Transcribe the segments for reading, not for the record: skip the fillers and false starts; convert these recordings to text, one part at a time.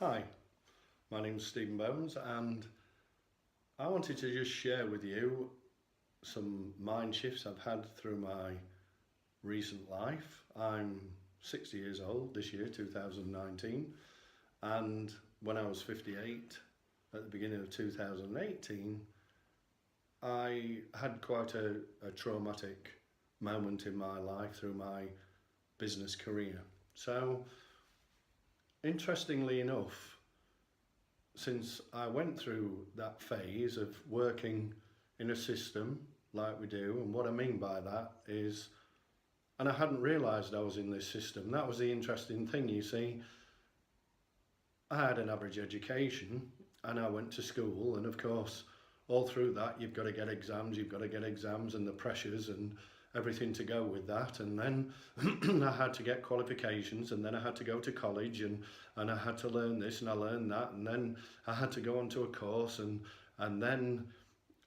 Hi, my name's Stephen Bones and I wanted to just share with you some mind shifts I've had through my recent life. I'm 60 years old this year, 2019, and when I was 58 at the beginning of 2018, I had quite a traumatic moment in my life through my business career. So interestingly enough, since I went through that phase of working in a system like we do, and what I mean by that is, and I hadn't realised I was in this system. That was the interesting thing, you see. I had an average education and I went to school, and of course all through that you've got to get exams and the pressures and everything to go with that, and then I had to get qualifications, and then I had to go to college, and I had to learn this and I learned that, and then I had to go onto a course, and then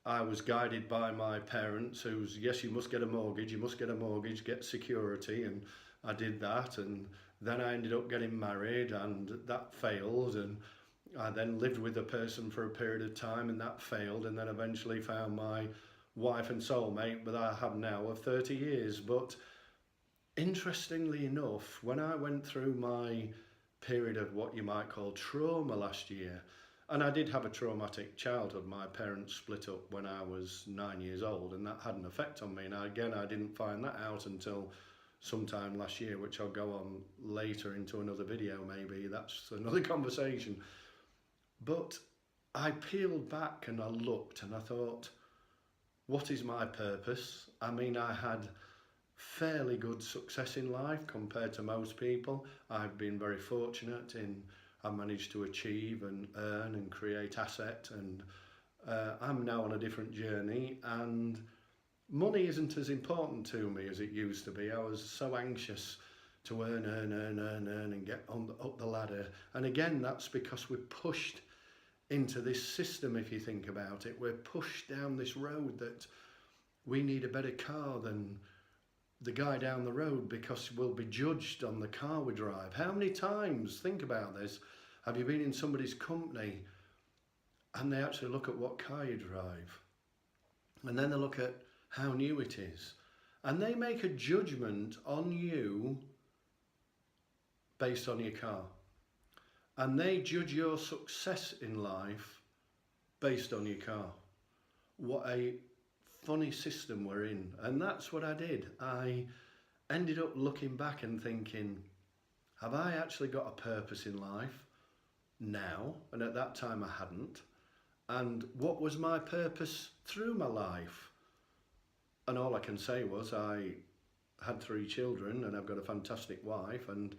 I was guided by my parents who's, yes, you must get a mortgage, get security, and I did that, and then I ended up getting married and that failed, and I then lived with a person for a period of time and that failed, and then eventually found my wife and soulmate that I have now of 30 years. But interestingly enough, when I went through my period of what you might call trauma last year, and I did have a traumatic childhood. My parents split up when I was 9 years old, and that had an effect on me. And again, I didn't find that out until sometime last year, which I'll go on later into another video maybe. That's another conversation. But I peeled back and I looked and I thought, what is my purpose? I mean, I had fairly good success in life compared to most people. I've been very fortunate in I managed to achieve and earn and create asset, and I'm now on a different journey, and money isn't as important to me as it used to be. I was so anxious to earn and get up the ladder, and again that's because we're pushed into this system. If you think about it, we're pushed down this road that we need a better car than the guy down the road because we'll be judged on the car we drive. How many times, think about this, have you been in somebody's company and they actually look at what car you drive, and then they look at how new it is, and they make a judgment on you based on your car, and they judge your success in life based on your car. What a funny system we're in. And that's what I did. I ended up looking back and thinking, have I actually got a purpose in life now? And at that time I hadn't. And what was my purpose through my life? And all I can say was I had 3 children and I've got a fantastic wife, and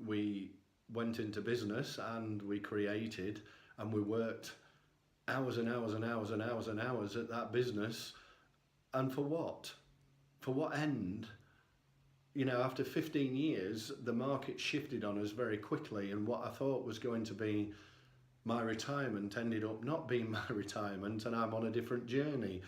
we went into business and we created and we worked hours and hours and hours and hours and hours at that business. And for what? For what end? You know, after 15 years, the market shifted on us very quickly, and what I thought was going to be my retirement ended up not being my retirement, and I'm on a different journey.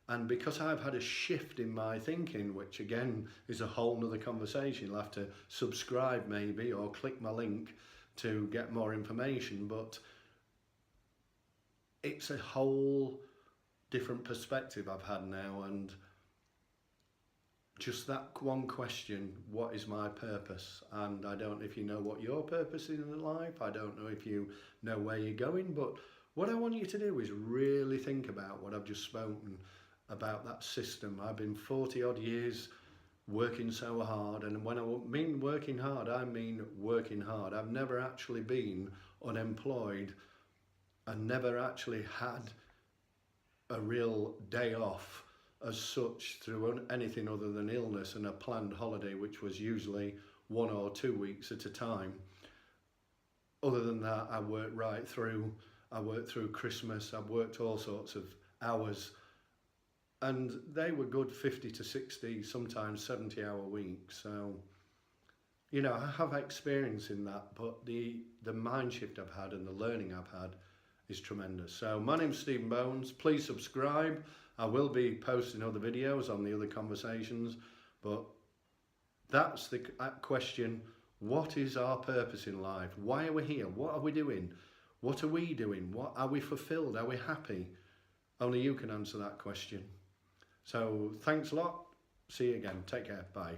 And because I've had a shift in my thinking, which again is a whole nother conversation, you'll have to subscribe maybe or click my link to get more information, but it's a whole different perspective I've had now. And just that one question, what is my purpose? And I don't know if you know what your purpose is in life, I don't know if you know where you're going, but what I want you to do is really think about what I've just spoken about, that system. I've been 40 odd years working so hard, and when I mean working hard, I mean working hard. I've never actually been unemployed and never actually had a real day off as such through anything other than illness and a planned holiday, which was usually 1 or 2 weeks at a time. Other than that, I worked right through. I worked through Christmas, I've worked all sorts of hours, and they were good 50 to 60, sometimes 70-hour weeks. So, you know, I have experience in that, but the mind shift I've had and the learning I've had is tremendous. So my name's Stephen Bones. Please subscribe. I will be posting other videos on the other conversations, but that's the question. What is our purpose in life? Why are we here? What are we doing? What are we doing? What are we fulfilled? Are we happy? Only you can answer that question. So thanks a lot. See you again. Take care. Bye.